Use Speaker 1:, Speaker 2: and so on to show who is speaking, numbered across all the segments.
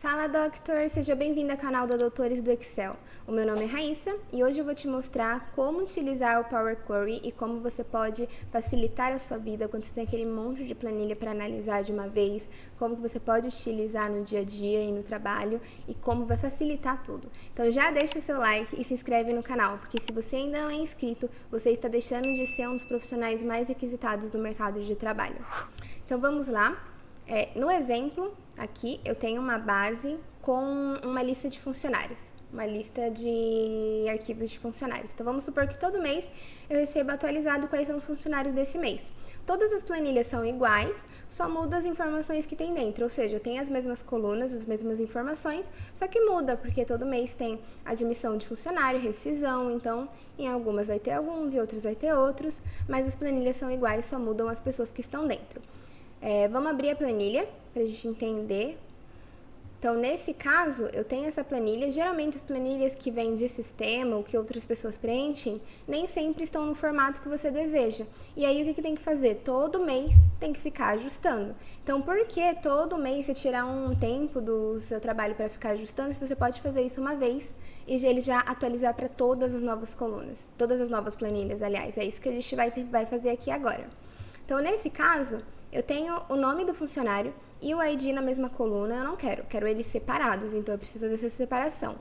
Speaker 1: Fala, Doctor! Seja bem-vindo ao canal da Doutores do Excel. O meu nome é Raíssa e hoje eu vou te mostrar como utilizar o Power Query e como você pode facilitar a sua vida quando você tem aquele monte de planilha para analisar de uma vez, como que você pode utilizar no dia a dia e no trabalho e como vai facilitar tudo. Então já deixa o seu like e se inscreve no canal, porque se você ainda não é inscrito, você está deixando de ser um dos profissionais mais requisitados do mercado de trabalho. Então vamos lá. No exemplo, aqui eu tenho uma base com uma lista de funcionários, uma lista de arquivos de funcionários. Então vamos supor que todo mês eu recebo atualizado quais são os funcionários desse mês. Todas as planilhas são iguais, só muda as informações que tem dentro, ou seja, tem as mesmas colunas, as mesmas informações, só que muda, porque todo mês tem admissão de funcionário, rescisão, então em algumas vai ter alguns e outros vai ter outros, mas as planilhas são iguais, só mudam as pessoas que estão dentro. Vamos abrir a planilha para a gente entender. Então, nesse caso, eu tenho essa planilha. Geralmente, as planilhas que vêm de sistema ou que outras pessoas preenchem, nem sempre estão no formato que você deseja. E aí, o que tem que fazer? Todo mês tem que ficar ajustando. Então, por que todo mês você tirar um tempo do seu trabalho para ficar ajustando, se você pode fazer isso uma vez e ele já atualizar para todas as novas colunas, todas as novas planilhas, aliás. É isso que a gente vai fazer aqui agora. Então, nesse caso, eu tenho o nome do funcionário e o ID na mesma coluna, eu não quero eles separados, então eu preciso fazer essa separação.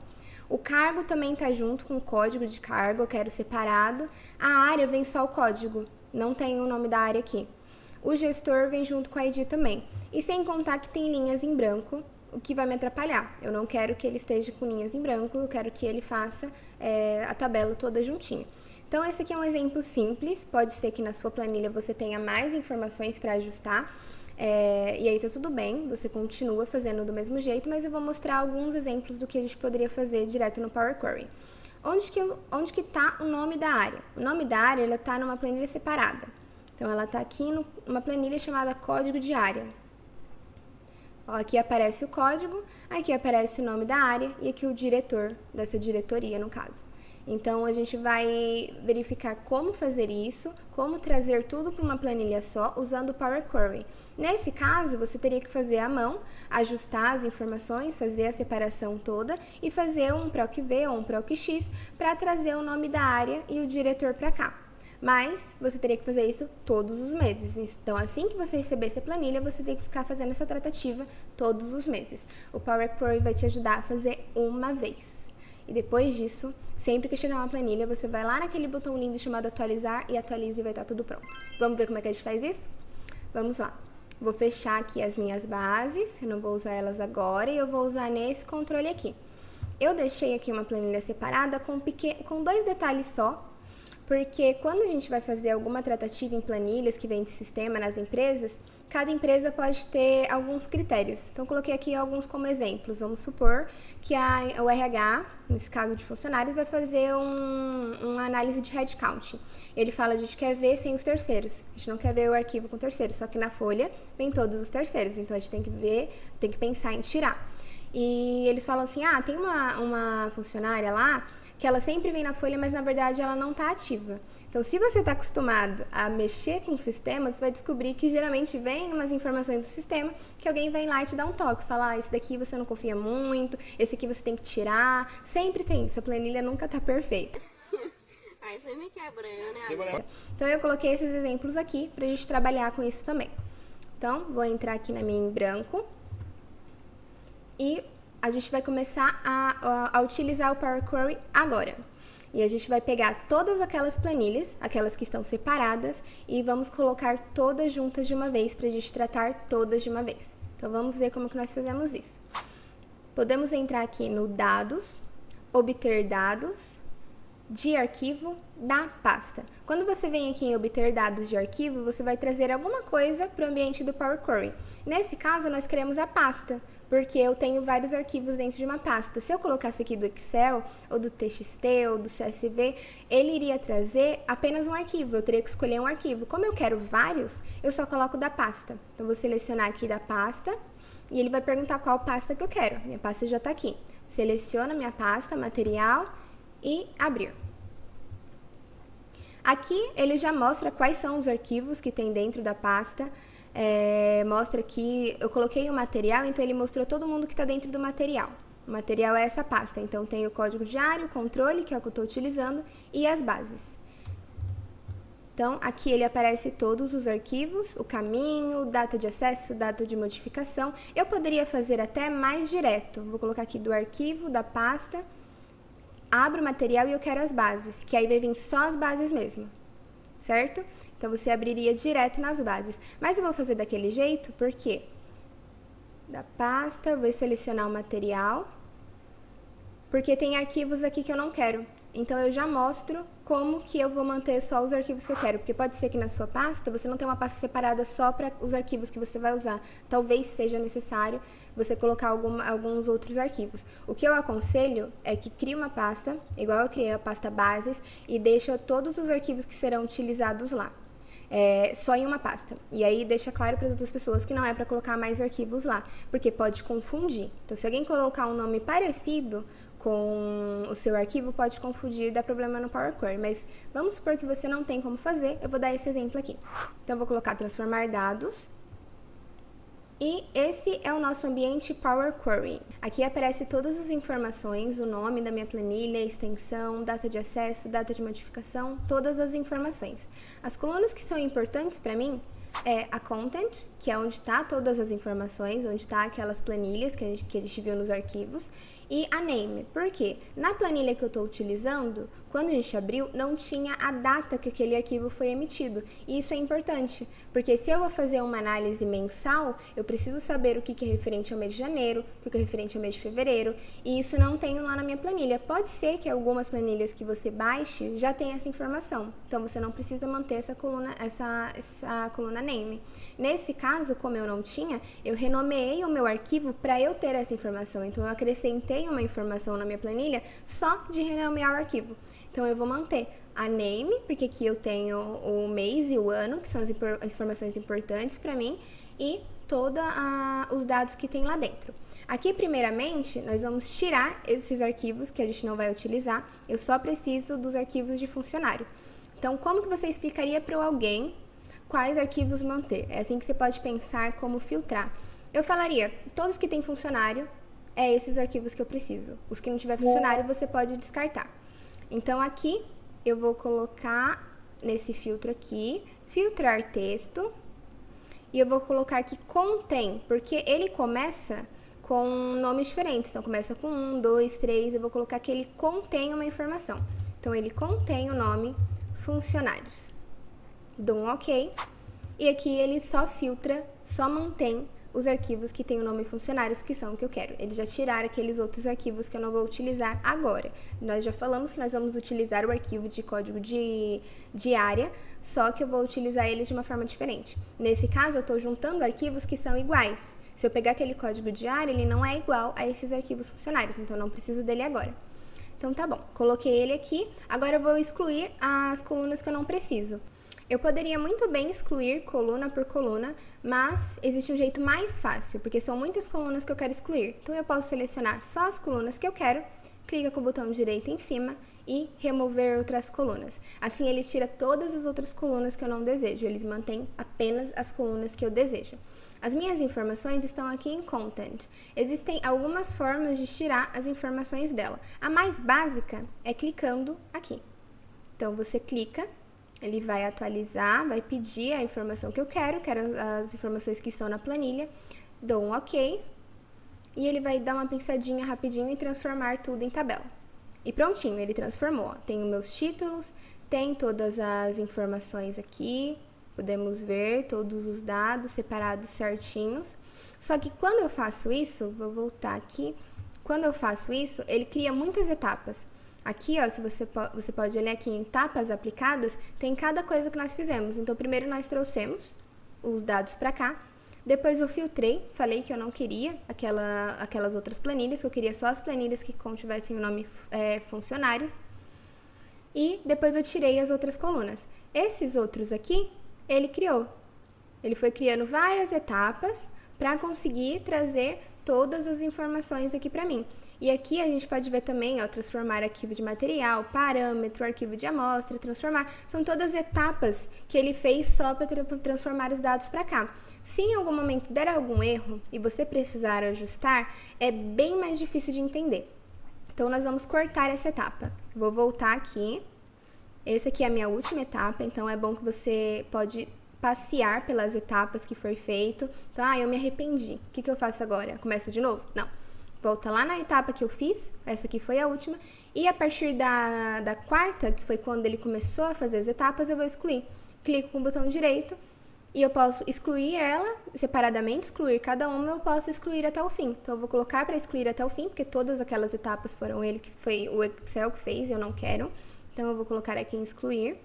Speaker 1: O cargo também está junto com o código de cargo, eu quero separado. A área vem só o código, não tem o nome da área aqui. O gestor vem junto com o ID também. E sem contar que tem linhas em branco, o que vai me atrapalhar. Eu não quero que ele esteja com linhas em branco, eu quero que ele faça a tabela toda juntinha. Então, esse aqui é um exemplo simples, pode ser que na sua planilha você tenha mais informações para ajustar, e aí tá tudo bem, você continua fazendo do mesmo jeito, mas eu vou mostrar alguns exemplos do que a gente poderia fazer direto no Power Query. Onde que tá o nome da área? O nome da área, ela tá numa planilha separada. Então, ela tá aqui numa planilha chamada código de área. Ó, aqui aparece o código, aqui aparece o nome da área e aqui o diretor dessa diretoria, no caso. Então, a gente vai verificar como fazer isso, como trazer tudo para uma planilha só, usando o Power Query. Nesse caso, você teria que fazer à mão, ajustar as informações, fazer a separação toda e fazer um PROC-V ou um PROC-X para trazer o nome da área e o diretor para cá. Mas você teria que fazer isso todos os meses. Então, assim que você receber essa planilha, você tem que ficar fazendo essa tratativa todos os meses. O Power Query vai te ajudar a fazer uma vez. E depois disso, sempre que chegar uma planilha, você vai lá naquele botão lindo chamado atualizar e atualiza e vai estar tudo pronto. Vamos ver como é que a gente faz isso? Vamos lá. Vou fechar aqui as minhas bases, eu não vou usar elas agora e eu vou usar nesse controle aqui. Eu deixei aqui uma planilha separada com dois detalhes só, porque quando a gente vai fazer alguma tratativa em planilhas que vem de sistema nas empresas, cada empresa pode ter alguns critérios. Então, coloquei aqui alguns como exemplos. Vamos supor que o RH, nesse caso de funcionários, vai fazer uma análise de headcount. Ele fala, a gente quer ver sem os terceiros. A gente não quer ver o arquivo com terceiros, só que na folha vem todos os terceiros. Então, a gente tem que ver, tem que pensar em tirar. E eles falam assim, tem uma funcionária lá que ela sempre vem na folha, mas na verdade ela não está ativa. Então, se você está acostumado a mexer com o sistema, você vai descobrir que geralmente vem umas informações do sistema que alguém vem lá e te dá um toque, fala, esse daqui você não confia muito, esse aqui você tem que tirar, sempre tem isso, a planilha nunca está perfeita.
Speaker 2: Aí você me quebrou, né?
Speaker 1: Então, eu coloquei esses exemplos aqui para a gente trabalhar com isso também. Então, vou entrar aqui na minha em branco e a gente vai começar a utilizar o Power Query agora. E a gente vai pegar todas aquelas planilhas, aquelas que estão separadas, e vamos colocar todas juntas de uma vez, para a gente tratar todas de uma vez. Então, vamos ver como que nós fazemos isso. Podemos entrar aqui no Dados, Obter Dados, de arquivo da pasta. Quando você vem aqui em obter dados de arquivo, você vai trazer alguma coisa para o ambiente do Power Query. Nesse caso, nós queremos a pasta, porque eu tenho vários arquivos dentro de uma pasta. Se eu colocasse aqui do Excel, ou do TXT, ou do CSV, ele iria trazer apenas um arquivo, eu teria que escolher um arquivo. Como eu quero vários, eu só coloco da pasta. Então, vou selecionar aqui da pasta, e ele vai perguntar qual pasta que eu quero. Minha pasta já está aqui. Seleciono minha pasta, material, e abrir. Aqui ele já mostra quais são os arquivos que tem dentro da pasta, mostra que eu coloquei o material, então ele mostrou todo mundo que está dentro do material. O material é essa pasta, então tem o código diário, o controle, que é o que eu estou utilizando, e as bases. Então, aqui ele aparece todos os arquivos, o caminho, data de acesso, data de modificação. Eu poderia fazer até mais direto. Vou colocar aqui do arquivo, da pasta, abro o material e eu quero as bases, que aí vai vir só as bases mesmo, certo? Então, você abriria direto nas bases. Mas eu vou fazer daquele jeito, porque da pasta, vou selecionar o material, porque tem arquivos aqui que eu não quero. Então, eu já mostro como que eu vou manter só os arquivos que eu quero. Porque pode ser que na sua pasta, você não tenha uma pasta separada só para os arquivos que você vai usar. Talvez seja necessário você colocar alguns outros arquivos. O que eu aconselho é que crie uma pasta, igual eu criei a pasta bases, e deixa todos os arquivos que serão utilizados lá. Só em uma pasta. E aí deixa claro para as outras pessoas que não é para colocar mais arquivos lá, porque pode confundir. Então, se alguém colocar um nome parecido com o seu arquivo, pode confundir e dar problema no Power Query. Mas vamos supor que você não tem como fazer, eu vou dar esse exemplo aqui. Então, eu vou colocar transformar dados. E esse é o nosso ambiente Power Query. Aqui aparece todas as informações, o nome da minha planilha, a extensão, data de acesso, data de modificação, todas as informações. As colunas que são importantes para mim é a Content, que é onde está todas as informações, onde está aquelas planilhas que a gente viu nos arquivos, e a Name. Por quê? Na planilha que eu estou utilizando, quando a gente abriu, não tinha a data que aquele arquivo foi emitido. E isso é importante, porque se eu vou fazer uma análise mensal, eu preciso saber o que é referente ao mês de janeiro, o que é referente ao mês de fevereiro, e isso não tenho lá na minha planilha. Pode ser que algumas planilhas que você baixe já tenha essa informação, então você não precisa manter essa coluna Name. Nesse caso, como eu não tinha, eu renomeei o meu arquivo para eu ter essa informação. Então, eu acrescentei uma informação na minha planilha só de renomear o arquivo. Então, eu vou manter a name, porque aqui eu tenho o mês e o ano, que são as informações importantes para mim, e todos os dados que tem lá dentro. Aqui, primeiramente, nós vamos tirar esses arquivos que a gente não vai utilizar. Eu só preciso dos arquivos de funcionário. Então, como que você explicaria para alguém quais arquivos manter? É assim que você pode pensar como filtrar. Eu falaria, todos que têm funcionário, esses arquivos que eu preciso. Os que não tiver funcionário, você pode descartar. Então, aqui, eu vou colocar nesse filtro aqui, filtrar texto, e eu vou colocar que contém, porque ele começa com nomes diferentes. Então, começa com 1, 2, 3, eu vou colocar que ele contém uma informação. Então, ele contém o nome funcionários. Dou um OK, e aqui ele só filtra, só mantém os arquivos que tem o nome funcionários, que são o que eu quero. Eles já tiraram aqueles outros arquivos que eu não vou utilizar agora. Nós já falamos que nós vamos utilizar o arquivo de código de área, só que eu vou utilizar eles de uma forma diferente. Nesse caso, eu estou juntando arquivos que são iguais. Se eu pegar aquele código de área, ele não é igual a esses arquivos funcionários, então eu não preciso dele agora. Então tá bom, coloquei ele aqui. Agora eu vou excluir as colunas que eu não preciso. Eu poderia muito bem excluir coluna por coluna, mas existe um jeito mais fácil, porque são muitas colunas que eu quero excluir. Então, eu posso selecionar só as colunas que eu quero, clica com o botão direito em cima e remover outras colunas. Assim, ele tira todas as outras colunas que eu não desejo, eles mantêm apenas as colunas que eu desejo. As minhas informações estão aqui em Content. Existem algumas formas de tirar as informações dela. A mais básica é clicando aqui. Então, você clica, ele vai atualizar, vai pedir a informação que eu quero as informações que estão na planilha, dou um OK, e ele vai dar uma pensadinha rapidinho e transformar tudo em tabela. E prontinho, ele transformou. Ó. Tem os meus títulos, tem todas as informações aqui, podemos ver todos os dados separados certinhos. Só que quando eu faço isso, vou voltar aqui, quando eu faço isso, ele cria muitas etapas. Aqui, ó, se você pode olhar aqui em etapas aplicadas, tem cada coisa que nós fizemos. Então, primeiro nós trouxemos os dados para cá, depois eu filtrei, falei que eu não queria aquelas outras planilhas, que eu queria só as planilhas que contivessem o nome funcionários, e depois eu tirei as outras colunas. Esses outros aqui, ele criou. Ele foi criando várias etapas para conseguir trazer todas as informações aqui para mim. E aqui a gente pode ver também, ó, transformar arquivo de material, parâmetro, arquivo de amostra, transformar. São todas etapas que ele fez só para transformar os dados para cá. Se em algum momento der algum erro e você precisar ajustar, é bem mais difícil de entender. Então, nós vamos cortar essa etapa. Vou voltar aqui. Essa aqui é a minha última etapa, então é bom que você pode passear pelas etapas que foi feito. Então, eu me arrependi. O que eu faço agora? Começo de novo? Não. Volta lá na etapa que eu fiz, essa aqui foi a última, e a partir da quarta, que foi quando ele começou a fazer as etapas, eu vou excluir. Clico com o botão direito e eu posso excluir ela separadamente, excluir cada uma, eu posso excluir até o fim. Então, eu vou colocar para excluir até o fim, porque todas aquelas etapas foram ele que foi o Excel que fez, eu não quero. Então, eu vou colocar aqui em excluir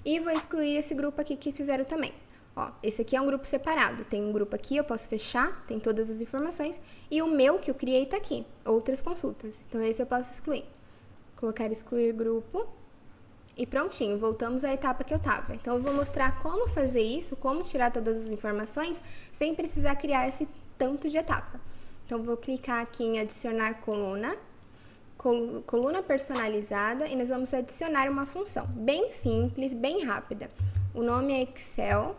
Speaker 1: e vou excluir esse grupo aqui que fizeram também. Ó, esse aqui é um grupo separado, tem um grupo aqui, eu posso fechar, tem todas as informações, e o meu que eu criei tá aqui, outras consultas. Então, esse eu posso excluir. Colocar excluir grupo e prontinho, voltamos à etapa que eu tava. Então, eu vou mostrar como fazer isso, como tirar todas as informações, sem precisar criar esse tanto de etapa. Então, vou clicar aqui em adicionar coluna personalizada, e nós vamos adicionar uma função bem simples, bem rápida. O nome é Excel.workbook.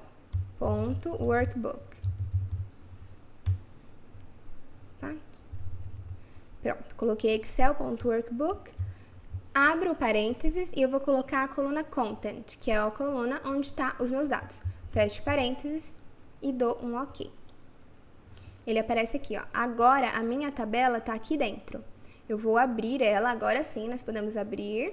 Speaker 1: Tá? Pronto, coloquei Excel.workbook, abro parênteses e eu vou colocar a coluna Content, que é a coluna onde está os meus dados. Fecho parênteses e dou um OK. Ele aparece aqui, ó. Agora a minha tabela está aqui dentro. Eu vou abrir ela, agora sim, nós podemos abrir.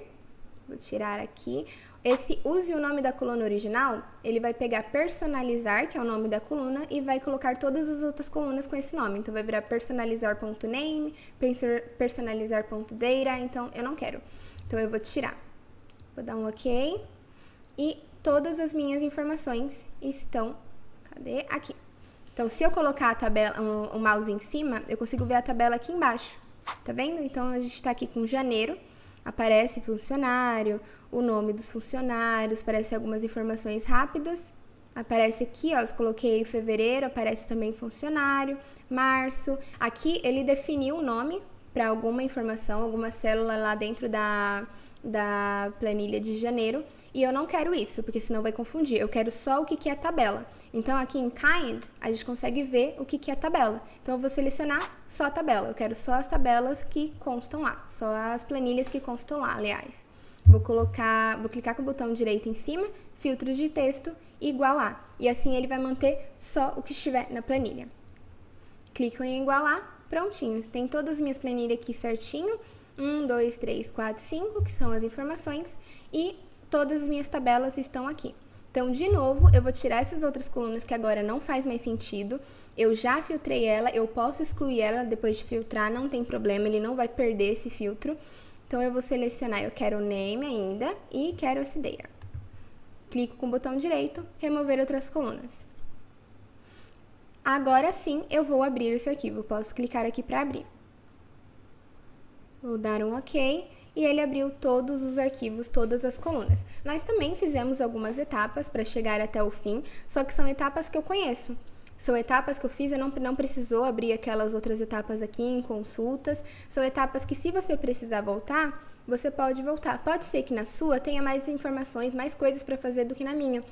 Speaker 1: Vou tirar aqui. Esse use o nome da coluna original, ele vai pegar personalizar, que é o nome da coluna, e vai colocar todas as outras colunas com esse nome. Então, vai virar personalizar.name, personalizar.data, então eu não quero. Então, eu vou tirar. Vou dar um OK. E todas as minhas informações estão, cadê? Aqui. Então, se eu colocar a tabela, o mouse em cima, eu consigo ver a tabela aqui embaixo. Tá vendo? Então, a gente está aqui com janeiro. Aparece funcionário, o nome dos funcionários, aparece algumas informações rápidas. Aparece aqui, ó, eu coloquei fevereiro, aparece também funcionário, março. Aqui ele definiu o nome para alguma informação, alguma célula lá dentro da planilha de janeiro. E eu não quero isso, porque senão vai confundir. Eu quero só o que é tabela. Então, aqui em Kind, a gente consegue ver o que é tabela. Então, eu vou selecionar só a tabela. Eu quero só as tabelas que constam lá. Só as planilhas que constam lá, aliás. Vou clicar com o botão direito em cima, filtros de texto, igual a. E assim, ele vai manter só o que estiver na planilha. Clico em igual a, prontinho. Tem todas as minhas planilhas aqui certinho. 1, 2, 3, 4, 5, que são as informações. E todas as minhas tabelas estão aqui. Então, de novo, eu vou tirar essas outras colunas que agora não faz mais sentido. Eu já filtrei ela, eu posso excluir ela depois de filtrar, não tem problema, ele não vai perder esse filtro. Então, eu vou selecionar, eu quero o name ainda e quero esse data. Clico com o botão direito, remover outras colunas. Agora sim, eu vou abrir esse arquivo. Eu posso clicar aqui para abrir. Vou dar um OK. E ele abriu todos os arquivos, todas as colunas. Nós também fizemos algumas etapas para chegar até o fim, só que são etapas que eu conheço. São etapas que eu fiz, eu não precisou abrir aquelas outras etapas aqui em consultas. São etapas que, se você precisar voltar, você pode voltar. Pode ser que na sua tenha mais informações, mais coisas para fazer do que na minha.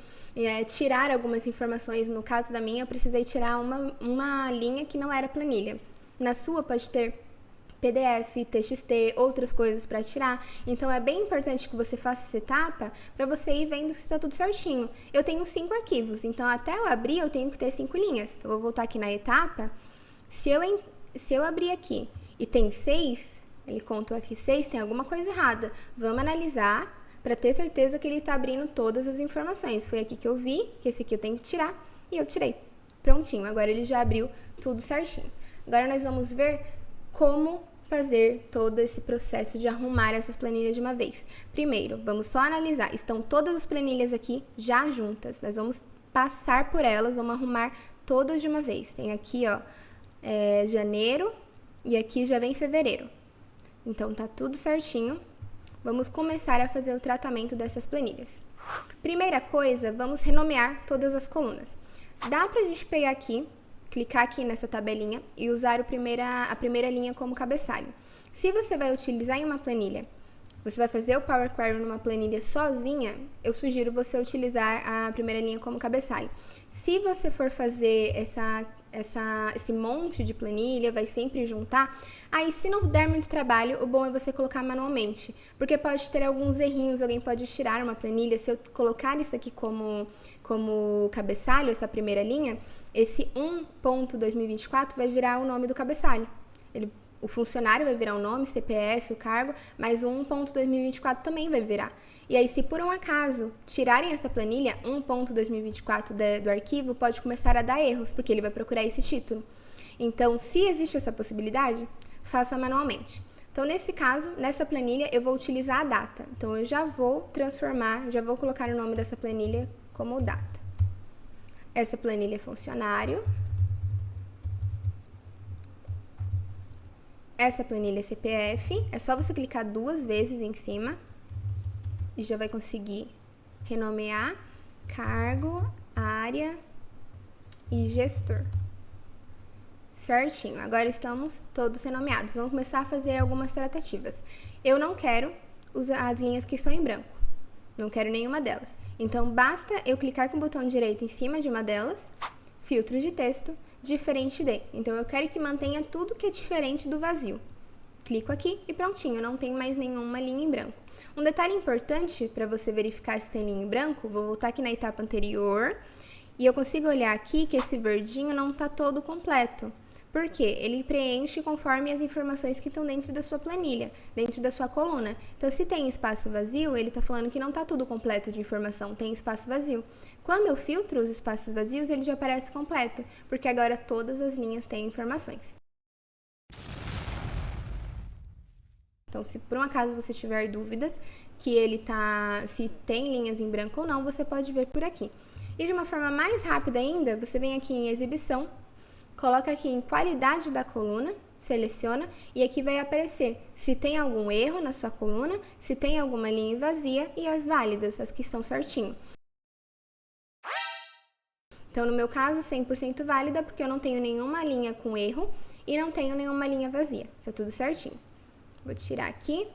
Speaker 1: Tirar algumas informações, no caso da minha, eu precisei tirar uma linha que não era planilha. Na sua pode ter PDF, TXT, outras coisas para tirar. Então, é bem importante que você faça essa etapa para você ir vendo se está tudo certinho. Eu tenho 5 arquivos, então até eu abrir eu tenho que ter 5 linhas. Então, eu vou voltar aqui na etapa. Se eu abrir aqui e tem 6, ele contou aqui 6, tem alguma coisa errada. Vamos analisar para ter certeza que ele está abrindo todas as informações. Foi aqui que eu vi, que esse aqui eu tenho que tirar, e eu tirei. Prontinho, agora ele já abriu tudo certinho. Agora nós vamos ver como fazer todo esse processo de arrumar essas planilhas de uma vez. Primeiro, vamos só analisar. Estão todas as planilhas aqui já juntas. Nós vamos passar por elas, vamos arrumar todas de uma vez. Tem aqui, ó, janeiro e aqui já vem fevereiro. Então, tá tudo certinho. Vamos começar a fazer o tratamento dessas planilhas. Primeira coisa, vamos renomear todas as colunas. Dá pra gente pegar aqui, clicar aqui nessa tabelinha e usar a primeira linha como cabeçalho. Se você vai utilizar em uma planilha, você vai fazer o Power Query numa planilha sozinha, eu sugiro você utilizar a primeira linha como cabeçalho. Se você for fazer esse monte de planilha, vai sempre juntar, aí se não der muito trabalho, o bom é você colocar manualmente, porque pode ter alguns errinhos, alguém pode tirar uma planilha. Se eu colocar isso aqui como cabeçalho, essa primeira linha, esse 1.2024 vai virar o nome do cabeçalho. O funcionário vai virar o nome, CPF, o cargo, mas o 1.2024 também vai virar. E aí, se por um acaso tirarem essa planilha, 1.2024 do arquivo, pode começar a dar erros, porque ele vai procurar esse título. Então, se existe essa possibilidade, faça manualmente. Então, nesse caso, nessa planilha, eu vou utilizar a data. Então, eu já vou colocar o nome dessa planilha como data. Essa planilha é funcionário. Essa planilha é CPF, é só você clicar 2 vezes em cima e já vai conseguir renomear cargo, área e gestor. Certinho, agora estamos todos renomeados. Vamos começar a fazer algumas tratativas. Eu não quero as linhas que estão em branco, não quero nenhuma delas. Então, basta eu clicar com o botão direito em cima de uma delas, filtros de texto, diferente de. Então, eu quero que mantenha tudo que é diferente do vazio. Clico aqui e prontinho, não tem mais nenhuma linha em branco. Um detalhe importante para você verificar se tem linha em branco, vou voltar aqui na etapa anterior e eu consigo olhar aqui que esse verdinho não está todo completo. Por quê? Ele preenche conforme as informações que estão dentro da sua planilha, dentro da sua coluna. Então, se tem espaço vazio, ele está falando que não está tudo completo de informação, tem espaço vazio. Quando eu filtro os espaços vazios, ele já aparece completo, porque agora todas as linhas têm informações. Então, se por um acaso você tiver dúvidas se tem linhas em branco ou não, você pode ver por aqui. E de uma forma mais rápida ainda, você vem aqui em exibição, coloca aqui em qualidade da coluna, seleciona e aqui vai aparecer se tem algum erro na sua coluna, se tem alguma linha vazia e as válidas, as que estão certinho. Então, no meu caso, 100% válida porque eu não tenho nenhuma linha com erro e não tenho nenhuma linha vazia. Está tudo certinho. Vou tirar aqui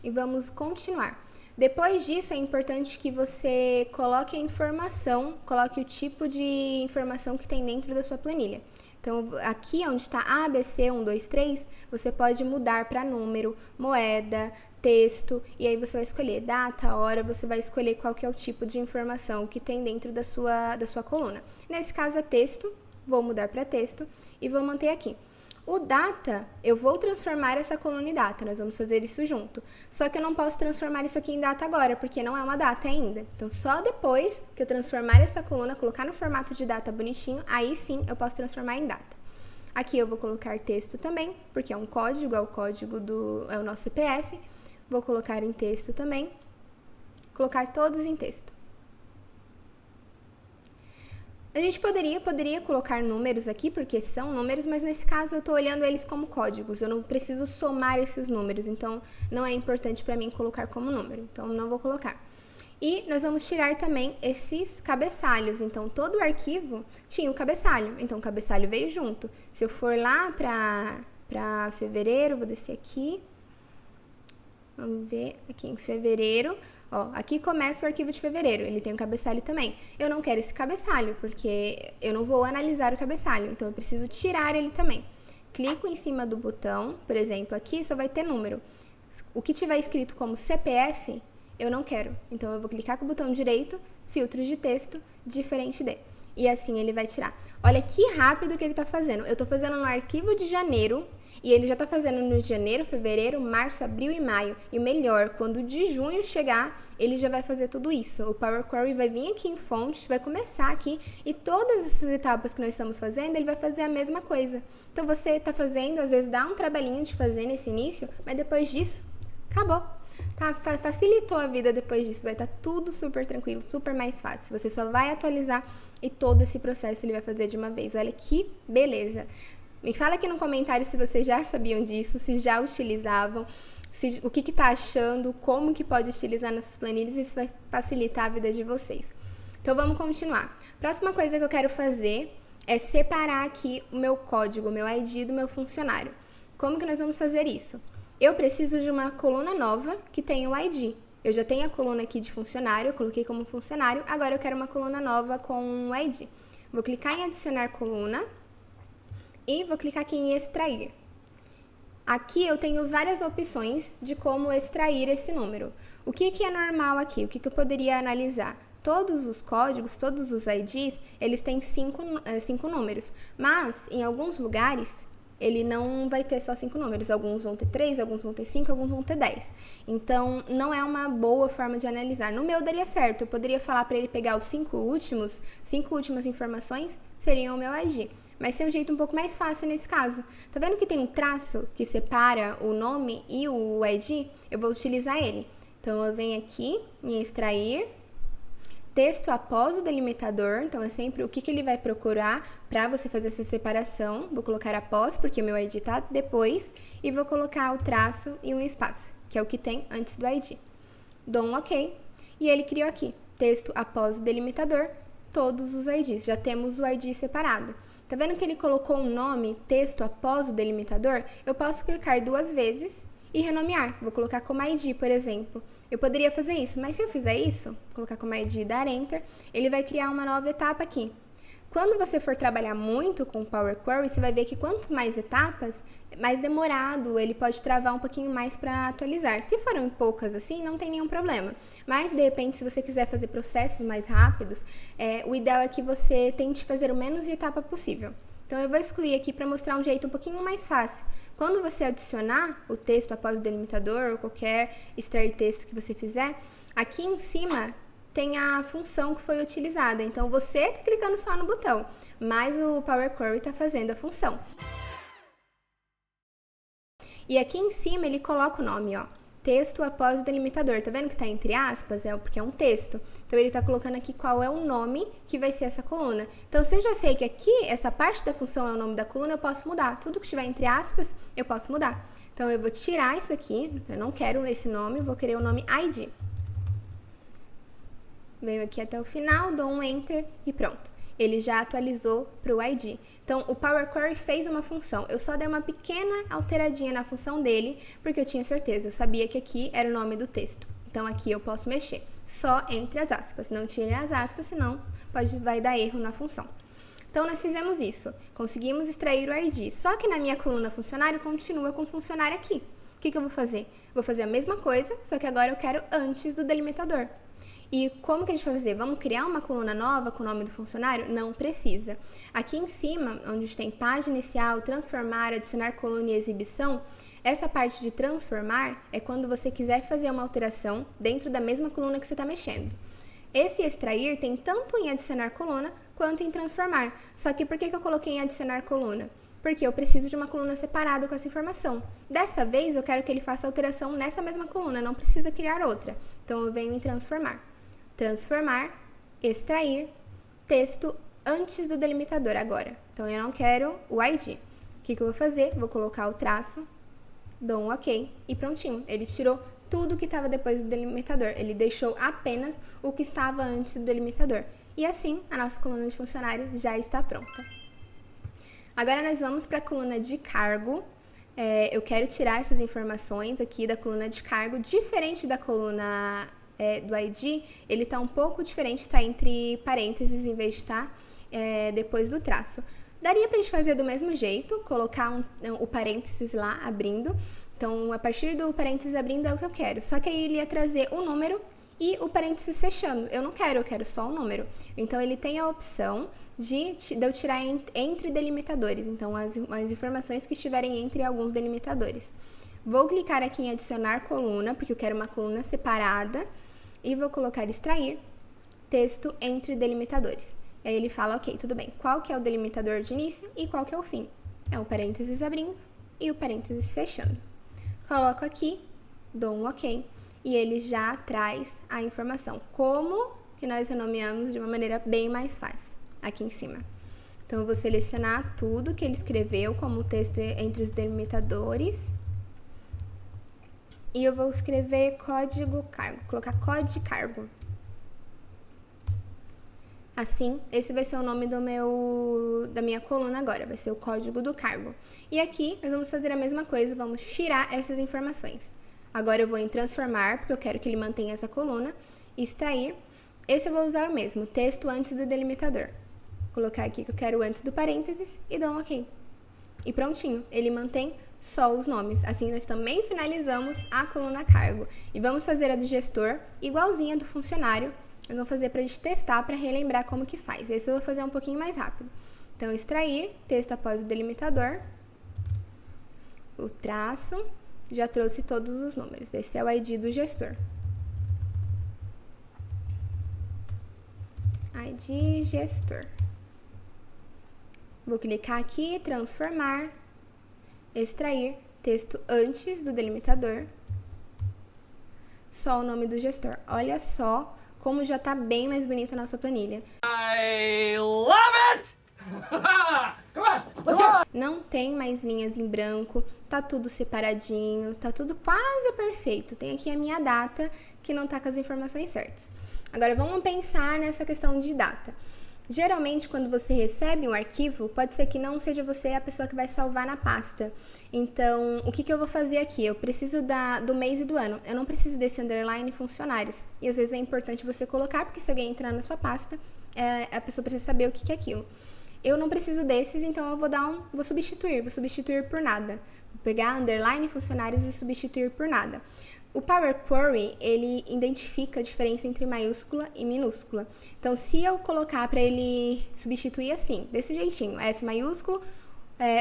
Speaker 1: e vamos continuar. Depois disso, é importante que você coloque a informação, coloque o tipo de informação que tem dentro da sua planilha. Então, aqui onde está ABC 1, 2, 3, você pode mudar para número, moeda, texto, e aí você vai escolher data, hora, você vai escolher qual que é o tipo de informação que tem dentro da sua coluna. Nesse caso é texto, vou mudar para texto e vou manter aqui. O data, eu vou transformar essa coluna em data, nós vamos fazer isso junto. Só que eu não posso transformar isso aqui em data agora, porque não é uma data ainda. Então, só depois que eu transformar essa coluna, colocar no formato de data bonitinho, aí sim eu posso transformar em data. Aqui eu vou colocar texto também, porque é um código, é o código é o nosso CPF. Vou colocar em texto também, colocar todos em texto. A gente poderia colocar números aqui, porque são números, mas nesse caso eu estou olhando eles como códigos, eu não preciso somar esses números, então não é importante para mim colocar como número, então não vou colocar. E nós vamos tirar também esses cabeçalhos, então todo o arquivo tinha o cabeçalho, então o cabeçalho veio junto. Se eu for lá para fevereiro, vou descer aqui, vamos ver aqui em fevereiro. Ó, aqui começa o arquivo de fevereiro, ele tem um cabeçalho também. Eu não quero esse cabeçalho, porque eu não vou analisar o cabeçalho, então eu preciso tirar ele também. Clico em cima do botão, por exemplo, aqui só vai ter número. O que tiver escrito como CPF, eu não quero. Então eu vou clicar com o botão direito, filtros de texto, diferente de. E assim ele vai tirar. Olha que rápido que ele está fazendo. Eu estou fazendo no arquivo de janeiro e ele já está fazendo no de janeiro, fevereiro, março, abril e maio. E o melhor, quando o de junho chegar, ele já vai fazer tudo isso. O Power Query vai vir aqui em fonte, vai começar aqui e todas essas etapas que nós estamos fazendo, ele vai fazer a mesma coisa. Então você está fazendo, às vezes dá um trabalhinho de fazer nesse início, mas depois disso, acabou. Tá? Facilitou a vida depois disso, vai estar tudo super tranquilo, super mais fácil. Você só vai atualizar e todo esse processo ele vai fazer de uma vez. Olha que beleza! Me fala aqui no comentário se vocês já sabiam disso, se já utilizavam, o que tá achando, como que pode utilizar nas suas planilhas, isso vai facilitar a vida de vocês. Então vamos continuar. Próxima coisa que eu quero fazer é separar aqui o meu código, o meu ID do meu funcionário. Como que nós vamos fazer isso? Eu preciso de uma coluna nova que tenha o ID. Eu já tenho a coluna aqui de funcionário, eu coloquei como funcionário, agora eu quero uma coluna nova com o ID. Vou clicar em adicionar coluna e vou clicar aqui em extrair. Aqui eu tenho várias opções de como extrair esse número. O que é normal aqui? O que eu poderia analisar? Todos os códigos, todos os IDs, eles têm 5 números, mas em alguns lugares ele não vai ter só 5 números, alguns vão ter 3, alguns vão ter 5, alguns vão ter 10. Então, não é uma boa forma de analisar. No meu daria certo, eu poderia falar para ele pegar os 5 últimas informações seriam o meu ID. Mas tem um jeito um pouco mais fácil nesse caso. Tá vendo que tem um traço que separa o nome e o ID? Eu vou utilizar ele. Então, eu venho aqui em extrair, texto após o delimitador, então é sempre o que ele vai procurar para você fazer essa separação. Vou colocar após, porque o meu ID está depois, e vou colocar o traço e um espaço, que é o que tem antes do ID. Dou um OK, e ele criou aqui, texto após o delimitador, todos os IDs, já temos o ID separado. Tá vendo que ele colocou um nome, texto após o delimitador? Eu posso clicar 2 vezes e renomear. Vou colocar como ID, por exemplo. Eu poderia fazer isso, mas se eu fizer isso, colocar como ID e dar Enter, ele vai criar uma nova etapa aqui. Quando você for trabalhar muito com o Power Query, você vai ver que quanto mais etapas, mais demorado, ele pode travar um pouquinho mais para atualizar. Se forem poucas assim, não tem nenhum problema. Mas, de repente, se você quiser fazer processos mais rápidos, o ideal é que você tente fazer o menos de etapa possível. Então, eu vou excluir aqui para mostrar um jeito um pouquinho mais fácil. Quando você adicionar o texto após o delimitador ou qualquer extrair texto que você fizer, aqui em cima tem a função que foi utilizada. Então, você está clicando só no botão, mas o Power Query está fazendo a função. E aqui em cima ele coloca o nome, ó, texto após o delimitador. Tá vendo que tá entre aspas? Porque é um texto. Então, ele tá colocando aqui qual é o nome que vai ser essa coluna. Então, se eu já sei que aqui, essa parte da função é o nome da coluna, eu posso mudar. Tudo que estiver entre aspas, eu posso mudar. Então, eu vou tirar isso aqui. Eu não quero esse nome, vou querer o nome ID. Venho aqui até o final, dou um Enter e pronto. Ele já atualizou para o ID. Então, o Power Query fez uma função. Eu só dei uma pequena alteradinha na função dele, porque eu tinha certeza. Eu sabia que aqui era o nome do texto. Então, aqui eu posso mexer. Só entre as aspas. Não tire as aspas, senão vai dar erro na função. Então, nós fizemos isso. Conseguimos extrair o ID. Só que na minha coluna funcionário, continua com funcionário aqui. O que eu vou fazer? Vou fazer a mesma coisa, só que agora eu quero antes do delimitador. E como que a gente vai fazer? Vamos criar uma coluna nova com o nome do funcionário? Não precisa. Aqui em cima, onde tem página inicial, transformar, adicionar coluna e exibição, essa parte de transformar é quando você quiser fazer uma alteração dentro da mesma coluna que você está mexendo. Esse extrair tem tanto em adicionar coluna quanto em transformar. Só que por que eu coloquei em adicionar coluna? Porque eu preciso de uma coluna separada com essa informação. Dessa vez, eu quero que ele faça alteração nessa mesma coluna, não precisa criar outra. Então, eu venho em transformar. Transformar, extrair, texto antes do delimitador agora. Então, eu não quero o ID. O que eu vou fazer? Vou colocar o traço, dou um OK e prontinho. Ele tirou tudo que estava depois do delimitador. Ele deixou apenas o que estava antes do delimitador. E assim, a nossa coluna de funcionário já está pronta. Agora, nós vamos para a coluna de cargo. Eu quero tirar essas informações aqui da coluna de cargo, diferente da coluna do ID, ele está um pouco diferente, está entre parênteses em vez de estar depois do traço. Daria para a gente fazer do mesmo jeito, colocar o parênteses lá abrindo. Então, a partir do parênteses abrindo é o que eu quero. Só que aí ele ia trazer o número e o parênteses fechando. Eu não quero, eu quero só o número. Então, ele tem a opção de eu tirar entre delimitadores. Então, as informações que estiverem entre alguns delimitadores. Vou clicar aqui em adicionar coluna, porque eu quero uma coluna separada. E vou colocar extrair, texto entre delimitadores. E aí ele fala, ok, tudo bem, qual que é o delimitador de início e qual que é o fim? É o parênteses abrindo e o parênteses fechando. Coloco aqui, dou um ok, e ele já traz a informação. Como que nós renomeamos de uma maneira bem mais fácil, aqui em cima. Então, eu vou selecionar tudo que ele escreveu como texto entre os delimitadores. E eu vou escrever código cargo, colocar código cargo. Assim, esse vai ser o nome da minha coluna agora, vai ser o código do cargo. E aqui, nós vamos fazer a mesma coisa, vamos tirar essas informações. Agora eu vou em transformar, porque eu quero que ele mantenha essa coluna, extrair. Esse eu vou usar o mesmo, texto antes do delimitador. Vou colocar aqui que eu quero antes do parênteses e dou um OK. E prontinho, ele mantém só os nomes. Assim, nós também finalizamos a coluna cargo. E vamos fazer a do gestor, igualzinha a do funcionário. Nós vamos fazer para a gente testar, para relembrar como que faz. Esse eu vou fazer um pouquinho mais rápido. Então, extrair, texto após o delimitador, o traço, já trouxe todos os números. Esse é o ID do gestor. ID gestor. Vou clicar aqui, transformar, extrair, texto antes do delimitador, só o nome do gestor. Olha só como já tá bem mais bonita a nossa planilha.
Speaker 3: I love it! Come on, let's go!
Speaker 1: Não tem mais linhas em branco, tá tudo separadinho, tá tudo quase perfeito. Tem aqui a minha data, que não tá com as informações certas. Agora vamos pensar nessa questão de data. Geralmente, quando você recebe um arquivo, pode ser que não seja você a pessoa que vai salvar na pasta. Então, o que eu vou fazer aqui? Eu preciso do mês e do ano. Eu não preciso desse underline funcionários. E às vezes é importante você colocar, porque se alguém entrar na sua pasta, a pessoa precisa saber o que é aquilo. Eu não preciso desses, então eu vou substituir por nada. Vou pegar underline funcionários e substituir por nada. O Power Query, ele identifica a diferença entre maiúscula e minúscula. Então, se eu colocar para ele substituir assim, desse jeitinho, F maiúsculo,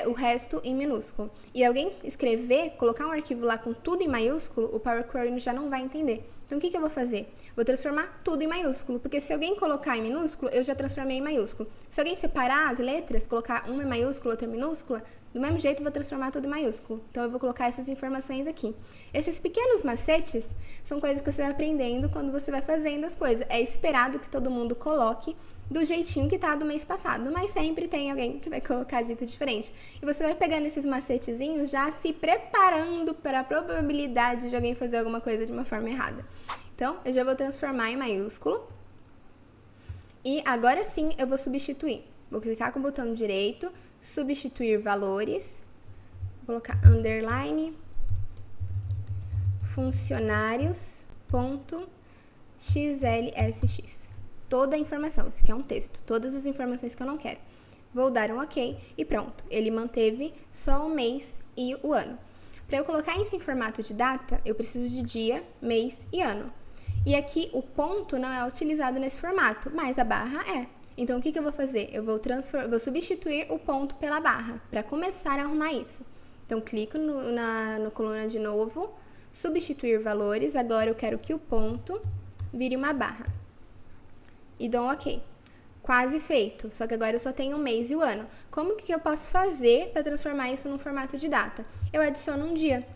Speaker 1: o resto em minúsculo, e alguém escrever, colocar um arquivo lá com tudo em maiúsculo, o Power Query já não vai entender. Então, o que eu vou fazer? Vou transformar tudo em maiúsculo, porque se alguém colocar em minúsculo, eu já transformei em maiúsculo. Se alguém separar as letras, colocar uma em maiúsculo, outra em minúscula, do mesmo jeito, eu vou transformar tudo em maiúsculo. Então, eu vou colocar essas informações aqui. Esses pequenos macetes são coisas que você vai aprendendo quando você vai fazendo as coisas. É esperado que todo mundo coloque do jeitinho que tá do mês passado, mas sempre tem alguém que vai colocar de jeito diferente. E você vai pegando esses macetezinhos já se preparando para a probabilidade de alguém fazer alguma coisa de uma forma errada. Então, eu já vou transformar em maiúsculo. E agora sim, eu vou substituir. Vou clicar com o botão direito, substituir valores, vou colocar underline, funcionários.xlsx. Toda a informação, isso aqui é um texto, todas as informações que eu não quero. Vou dar um OK e pronto. Ele manteve só o mês e o ano. Para eu colocar isso em formato de data, eu preciso de dia, mês e ano. E aqui o ponto não é utilizado nesse formato, mas a barra é. Então, o que eu vou fazer? Eu vou substituir o ponto pela barra, para começar a arrumar isso. Então, clico na coluna de novo, substituir valores, agora eu quero que o ponto vire uma barra. E dou um OK. Quase feito, só que agora eu só tenho o mês e o ano. Como que eu posso fazer para transformar isso num formato de data? Eu adiciono um dia.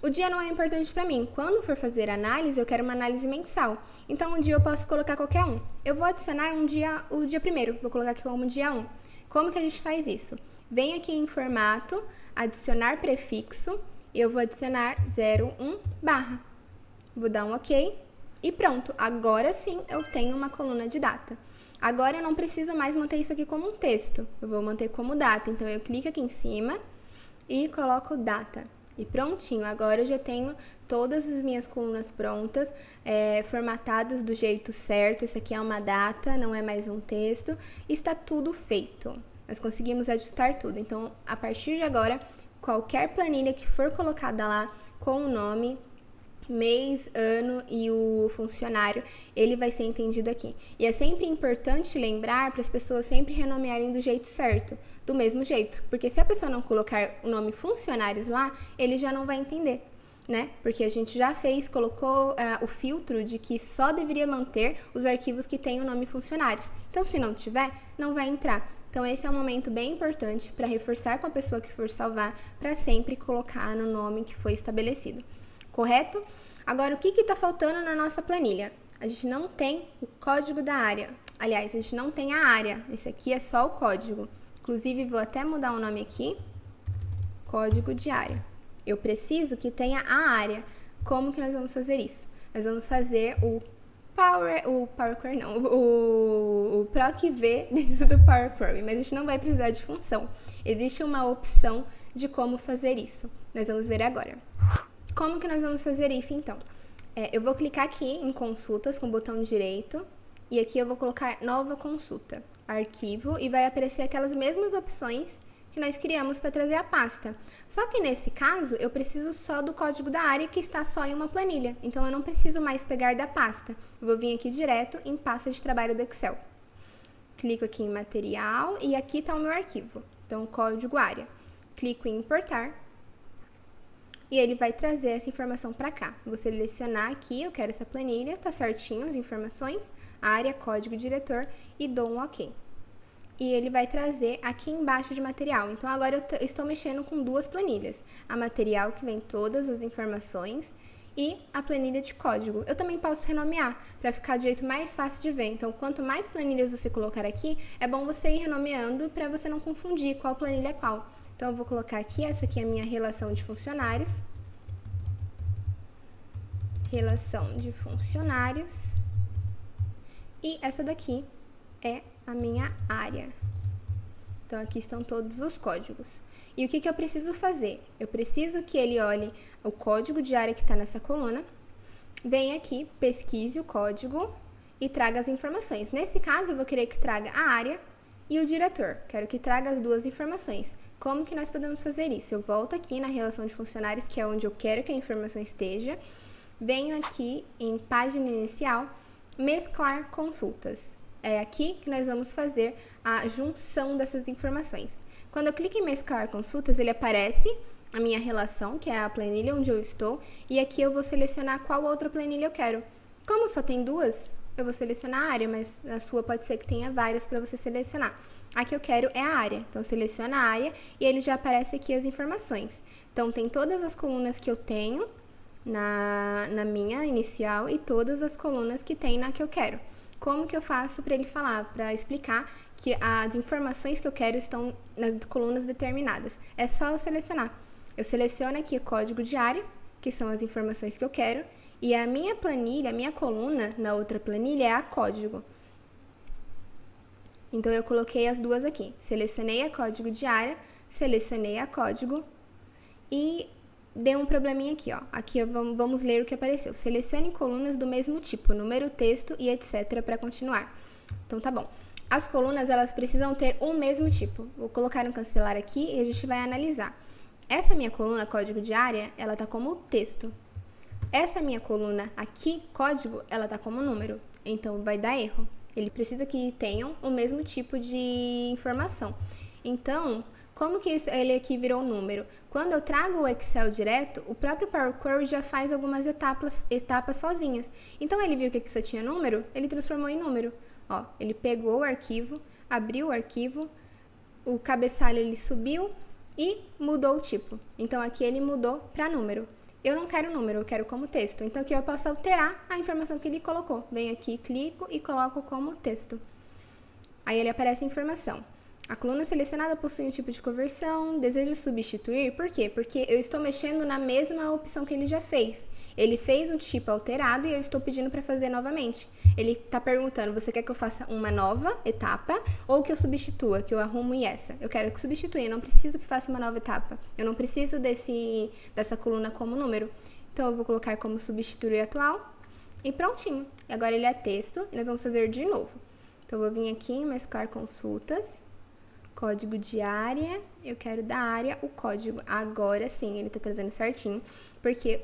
Speaker 1: O dia não é importante para mim. Quando for fazer análise, eu quero uma análise mensal. Então, um dia eu posso colocar qualquer um. Eu vou adicionar o dia 1º. Vou colocar aqui como dia 1. Como que a gente faz isso? Vem aqui em formato, adicionar prefixo. E eu vou adicionar 01 barra. Vou dar um OK. E pronto. Agora sim, eu tenho uma coluna de data. Agora eu não preciso mais manter isso aqui como um texto. Eu vou manter como data. Então, eu clico aqui em cima e coloco data. E prontinho, agora eu já tenho todas as minhas colunas prontas, formatadas do jeito certo. Isso aqui é uma data, não é mais um texto. Está tudo feito. Nós conseguimos ajustar tudo. Então, a partir de agora, qualquer planilha que for colocada lá com o nome, mês, ano e o funcionário, ele vai ser entendido aqui. E é sempre importante lembrar para as pessoas sempre renomearem do jeito certo, do mesmo jeito. Porque se a pessoa não colocar o nome funcionários lá, ele já não vai entender, né? Porque a gente já colocou o filtro de que só deveria manter os arquivos que têm o nome funcionários. Então, se não tiver, não vai entrar. Então, esse é um momento bem importante para reforçar com a pessoa que for salvar, para sempre colocar no nome que foi estabelecido. Correto? Agora, o que está faltando na nossa planilha? A gente não tem o código da área. Aliás, a gente não tem a área. Esse aqui é só o código. Inclusive, vou até mudar o nome aqui. Código de área. Eu preciso que tenha a área. Como que nós vamos fazer isso? Nós vamos fazer o o Power Query não, o Proc V dentro do Power Query, mas a gente não vai precisar de função. Existe uma opção de como fazer isso. Nós vamos ver agora. Como que nós vamos fazer isso, então? Eu vou clicar aqui em consultas com o botão direito e aqui eu vou colocar nova consulta, arquivo, e vai aparecer aquelas mesmas opções que nós criamos para trazer a pasta. Só que nesse caso, eu preciso só do código da área que está só em uma planilha. Então, eu não preciso mais pegar da pasta. Eu vou vir aqui direto em pasta de trabalho do Excel. Clico aqui em material e aqui está o meu arquivo. Então, código área. Clico em importar. E ele vai trazer essa informação para cá. Vou selecionar aqui, eu quero essa planilha, tá certinho as informações, área, código, diretor, e dou um OK. E ele vai trazer aqui embaixo de material. Então, agora eu estou mexendo com duas planilhas. A material, que vem todas as informações, e a planilha de código. Eu também posso renomear, para ficar de jeito mais fácil de ver. Então, quanto mais planilhas você colocar aqui, é bom você ir renomeando para você não confundir qual planilha é qual. Então, eu vou colocar aqui, essa aqui é a minha relação de funcionários. Relação de funcionários. E essa daqui é a minha área. Então, aqui estão todos os códigos. E o que eu preciso fazer? Eu preciso que ele olhe o código de área que está nessa coluna, venha aqui, pesquise o código e traga as informações. Nesse caso, eu vou querer que traga a área e o diretor. Quero que traga as duas informações. Como que nós podemos fazer isso? Eu volto aqui na relação de funcionários, que é onde eu quero que a informação esteja. Venho aqui em página inicial, mesclar consultas. É aqui que nós vamos fazer a junção dessas informações. Quando eu clico em mesclar consultas, ele aparece a minha relação, que é a planilha onde eu estou, e aqui eu vou selecionar qual outra planilha eu quero. Como só tem duas, eu vou selecionar a área, mas na sua pode ser que tenha várias para você selecionar. A que eu quero é a área, então seleciona a área e ele já aparece aqui as informações. Então tem todas as colunas que eu tenho na minha inicial e todas as colunas que tem na que eu quero. Como que eu faço para ele falar, para explicar que as informações que eu quero estão nas colunas determinadas? É só eu selecionar. Eu seleciono aqui o código de área, que são as informações que eu quero, e a minha planilha, a minha coluna na outra planilha é a código. Então, eu coloquei as duas aqui. Selecionei a código de área, selecionei a código e deu um probleminha aqui, ó. Aqui vamos ler o que apareceu. Selecione colunas do mesmo tipo, número, texto e etc. para continuar. Então, tá bom. As colunas, elas precisam ter o mesmo tipo. Vou colocar um cancelar aqui e a gente vai analisar. Essa minha coluna, código de área, ela tá como texto. Essa minha coluna aqui, código, ela tá como número. Então, vai dar erro. Ele precisa que tenham o mesmo tipo de informação. Então, como que ele aqui virou um número? Quando eu trago o Excel direto, o próprio Power Query já faz algumas etapas sozinhas. Então, ele viu que aqui só tinha número, ele transformou em número. Ó, ele pegou o arquivo, abriu o arquivo, o cabeçalho ele subiu e mudou o tipo. Então, aqui ele mudou para número. Eu não quero número, eu quero como texto. Então, aqui eu posso alterar a informação que ele colocou. Venho aqui, clico e coloco como texto. Aí, ele aparece a informação. A coluna selecionada possui um tipo de conversão, desejo substituir, por quê? Porque eu estou mexendo na mesma opção que ele já fez. Ele fez um tipo alterado e eu estou pedindo para fazer novamente. Ele está perguntando, você quer que eu faça uma nova etapa ou que eu substitua, que eu arrumo essa? Eu quero que substitua, eu não preciso que faça uma nova etapa. Eu não preciso dessa coluna como número. Então, eu vou colocar como substituir atual e prontinho. Agora ele é texto e nós vamos fazer de novo. Então, eu vou vir aqui em mesclar consultas. Código de área, eu quero da área o código. Agora sim, ele está trazendo certinho, porque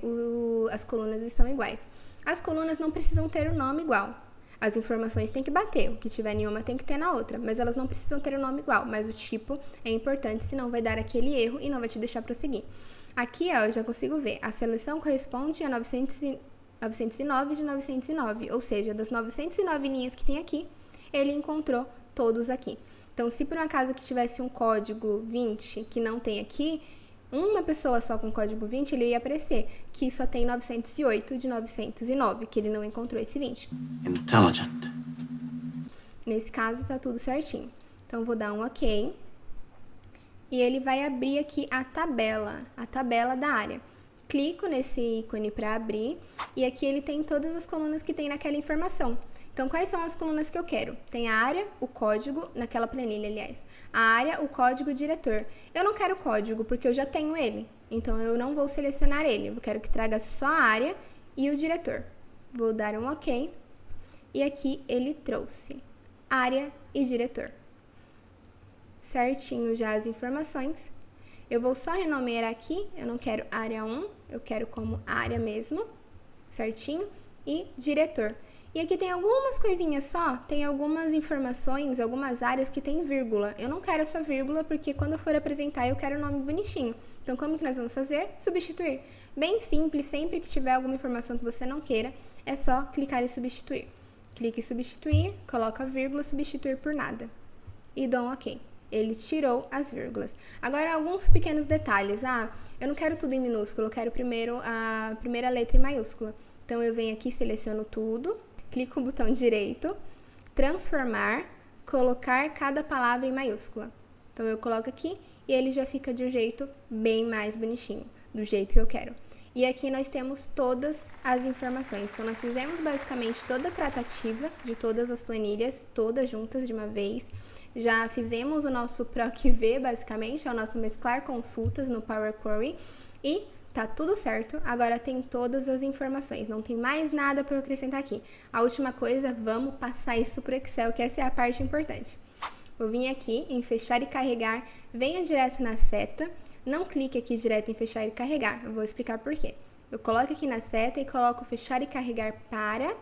Speaker 1: as colunas estão iguais. As colunas não precisam ter o nome igual. As informações têm que bater, o que tiver em uma tem que ter na outra, mas elas não precisam ter o nome igual, mas o tipo é importante, senão vai dar aquele erro e não vai te deixar prosseguir. Aqui, ó, eu já consigo ver, a seleção corresponde a 909 de 909, ou seja, das 909 linhas que tem aqui, ele encontrou todos aqui. Então, se por um acaso que tivesse um código 20 que não tem aqui, uma pessoa só com código 20, ele ia aparecer que só tem 908 de 909, que ele não encontrou esse 20.
Speaker 3: Intelligent.
Speaker 1: Nesse caso, tá tudo certinho. Então, vou dar um OK. E ele vai abrir aqui a tabela da área. clico nesse ícone para abrir e aqui ele tem todas as colunas que tem naquela informação. Então, quais são as colunas que eu quero? Tem a área, o código, naquela planilha, aliás. A área, o código, o diretor. Eu não quero o código, porque eu já tenho ele. Então, eu não vou selecionar ele. Eu quero que traga só a área e o diretor. Vou dar um OK. E aqui ele trouxe área e diretor. Certinho já as informações. Eu vou só renomear aqui. Eu não quero área 1, eu quero como área mesmo. Certinho. E diretor. E aqui tem algumas coisinhas só, tem algumas informações, algumas áreas que tem vírgula. Eu não quero essa vírgula porque quando eu for apresentar eu quero o nome bonitinho. Então, como que nós vamos fazer? Substituir. Bem simples, sempre que tiver alguma informação que você não queira, é só clicar em substituir. Clique em substituir, coloca a vírgula, substituir por nada. E dou um OK. Ele tirou as vírgulas. Agora, alguns pequenos detalhes. Eu não quero tudo em minúsculo, eu quero primeiro a primeira letra em maiúscula. Então, eu venho aqui, seleciono tudo. Clico no botão direito, transformar, colocar cada palavra em maiúscula. Então, eu coloco aqui e ele já fica de um jeito bem mais bonitinho, do jeito que eu quero. E aqui nós temos todas as informações. Então, nós fizemos basicamente toda a tratativa de todas as planilhas, todas juntas de uma vez. Já fizemos o nosso PROC-V, basicamente, é o nosso mesclar consultas no Power Query. E tá tudo certo, agora tem todas as informações, não tem mais nada para eu acrescentar aqui. A última coisa, vamos passar isso para o Excel, que essa é a parte importante. Vou vir aqui em fechar e carregar, venha direto na seta, não clique aqui direto em fechar e carregar, eu vou explicar por quê. Eu coloco aqui na seta e coloco fechar e carregar para,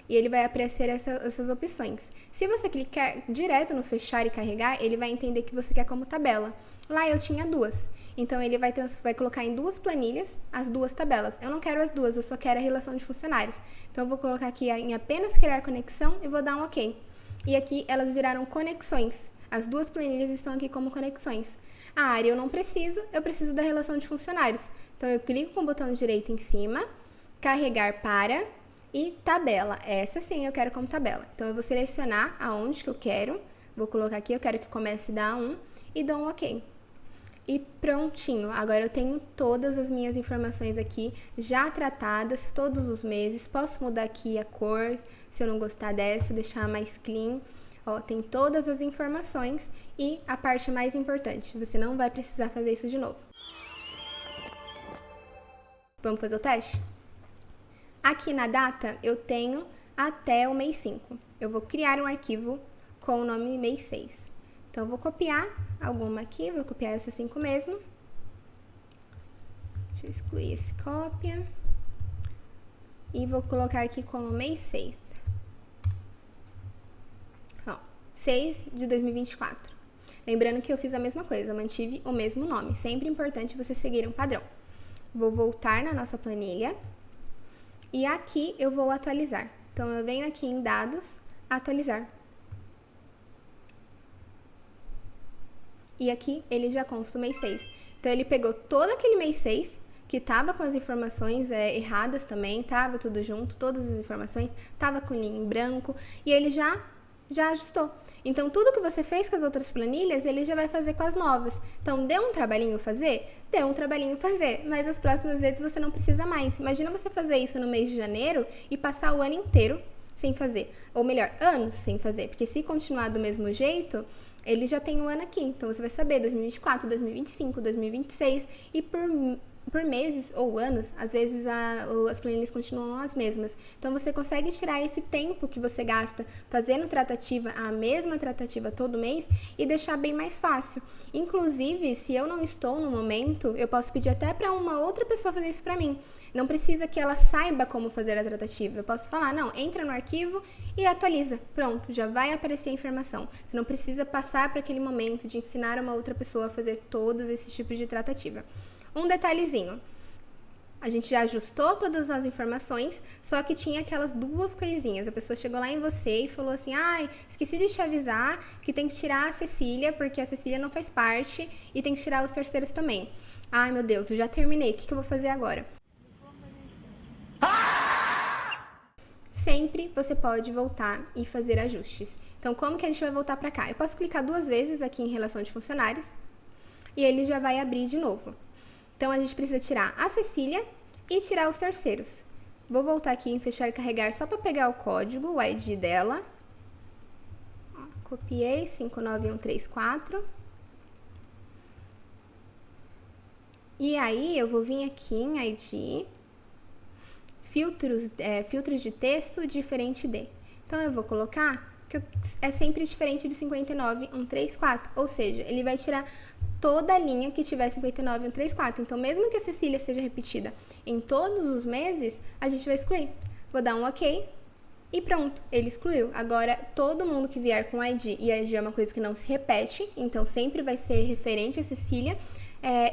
Speaker 1: e ele vai aparecer essas opções. Se você clicar direto no fechar e carregar, ele vai entender que você quer como tabela. Lá eu tinha duas. Então, ele vai colocar em duas planilhas as duas tabelas. Eu não quero as duas, eu só quero a relação de funcionários. Então, eu vou colocar aqui em apenas criar conexão e vou dar um OK. E aqui elas viraram conexões. As duas planilhas estão aqui como conexões. A área eu não preciso, eu preciso da relação de funcionários. Então, eu clico com o botão direito em cima, carregar para e tabela. Essa sim eu quero como tabela. Então, eu vou selecionar aonde que eu quero. Vou colocar aqui, eu quero que comece da 1 e dou um OK. E prontinho, agora eu tenho todas as minhas informações aqui já tratadas, todos os meses. Posso mudar aqui a cor, se eu não gostar dessa, deixar mais clean. Ó, tem todas as informações e a parte mais importante, você não vai precisar fazer isso de novo. Vamos fazer o teste? Aqui na data, eu tenho até o mês 5. Eu vou criar um arquivo com o nome mês 6. Então, eu vou copiar alguma aqui, vou copiar essa 5 mesmo. Deixa eu excluir esse cópia. E vou colocar aqui como mês 6. Ó, 6 de 2024. Lembrando que eu fiz a mesma coisa, mantive o mesmo nome. Sempre importante você seguir um padrão. Vou voltar na nossa planilha. E aqui eu vou atualizar. Então, eu venho aqui em dados, atualizar. E aqui ele já consta o mês 6. Então, ele pegou todo aquele mês 6, que estava com as informações erradas também, estava tudo junto, todas as informações, estava com linha em branco, e ele já ajustou. Então, tudo que você fez com as outras planilhas, ele já vai fazer com as novas. Então, deu um trabalhinho fazer? Deu um trabalhinho fazer, mas as próximas vezes você não precisa mais. Imagina você fazer isso no mês de janeiro e passar o ano inteiro sem fazer. Ou melhor, anos sem fazer, porque se continuar do mesmo jeito, ele já tem um ano aqui. Então, você vai saber 2024, 2025, 2026 e por meses ou anos, às vezes as planilhas continuam as mesmas. Então, você consegue tirar esse tempo que você gasta fazendo tratativa, a mesma tratativa todo mês, e deixar bem mais fácil. Inclusive, se eu não estou no momento, eu posso pedir até para uma outra pessoa fazer isso para mim. Não precisa que ela saiba como fazer a tratativa. Eu posso falar, não, entra no arquivo e atualiza. Pronto, já vai aparecer a informação. Você não precisa passar para aquele momento de ensinar uma outra pessoa a fazer todos esses tipos de tratativa. Um detalhezinho, a gente já ajustou todas as informações, só que tinha aquelas duas coisinhas. A pessoa chegou lá em você e falou assim, esqueci de te avisar que tem que tirar a Cecília, porque a Cecília não faz parte, e tem que tirar os terceiros também. Ai, meu Deus, eu já terminei, o que eu vou fazer agora? Sempre você pode voltar e fazer ajustes. Então, como que a gente vai voltar para cá? Eu posso clicar 2 vezes aqui em relação de funcionários, e ele já vai abrir de novo. Então, a gente precisa tirar a Cecília e tirar os terceiros. Vou voltar aqui em fechar e carregar só para pegar o código, o ID dela. Copiei, 59134. E aí, eu vou vir aqui em ID, filtros de texto diferente de. Então, eu vou colocar que é sempre diferente de 59134, ou seja, ele vai tirar toda a linha que tiver 59134. Então, mesmo que a Cecília seja repetida em todos os meses, a gente vai excluir. Vou dar um OK e pronto, ele excluiu. Agora, todo mundo que vier com ID, e ID é uma coisa que não se repete, então sempre vai ser referente a Cecília,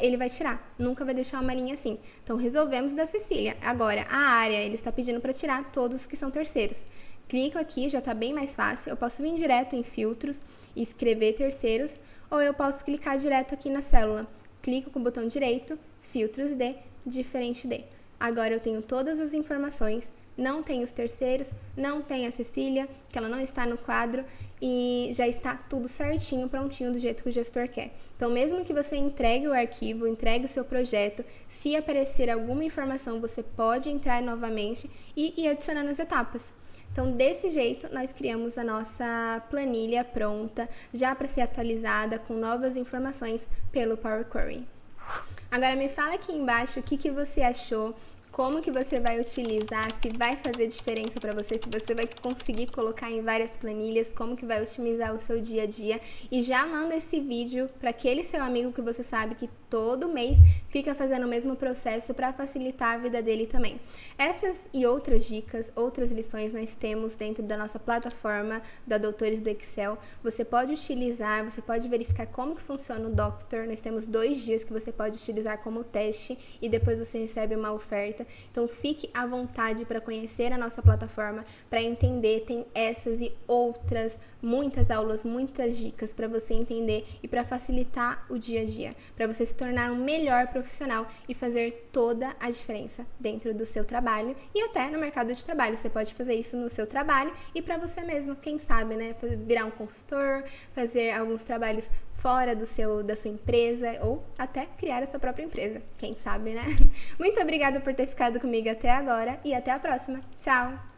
Speaker 1: ele vai tirar, nunca vai deixar uma linha assim. Então, resolvemos da Cecília. Agora, a área, ele está pedindo para tirar todos que são terceiros. Clico aqui, já está bem mais fácil. Eu posso vir direto em filtros e escrever terceiros, ou eu posso clicar direto aqui na célula. Clico com o botão direito, filtros de, diferente de. Agora eu tenho todas as informações, não tem os terceiros, não tem a Cecília, que ela não está no quadro, e já está tudo certinho, prontinho, do jeito que o gestor quer. Então, mesmo que você entregue o arquivo, entregue o seu projeto, se aparecer alguma informação, você pode entrar novamente e ir adicionando as etapas. Então, desse jeito, nós criamos a nossa planilha pronta, já para ser atualizada com novas informações pelo Power Query. Agora, me fala aqui embaixo o que você achou, como que você vai utilizar, se vai fazer diferença para você, se você vai conseguir colocar em várias planilhas, como que vai otimizar o seu dia a dia. E já manda esse vídeo para aquele seu amigo que você sabe que todo mês fica fazendo o mesmo processo para facilitar a vida dele também. Essas e outras dicas, outras lições nós temos dentro da nossa plataforma da Doutores do Excel. Você pode utilizar, você pode verificar como que funciona o Doctor. Nós temos 2 dias que você pode utilizar como teste e depois você recebe uma oferta. Então, fique à vontade para conhecer a nossa plataforma, para entender. Tem essas e outras, muitas aulas, muitas dicas para você entender e para facilitar o dia a dia, para você se tornar um melhor profissional e fazer toda a diferença dentro do seu trabalho e até no mercado de trabalho. Você pode fazer isso no seu trabalho e para você mesmo, quem sabe, né? Virar um consultor, fazer alguns trabalhos fora da sua empresa ou até criar a sua própria empresa, quem sabe, né? Muito obrigada por ter ficado comigo até agora e até a próxima. Tchau!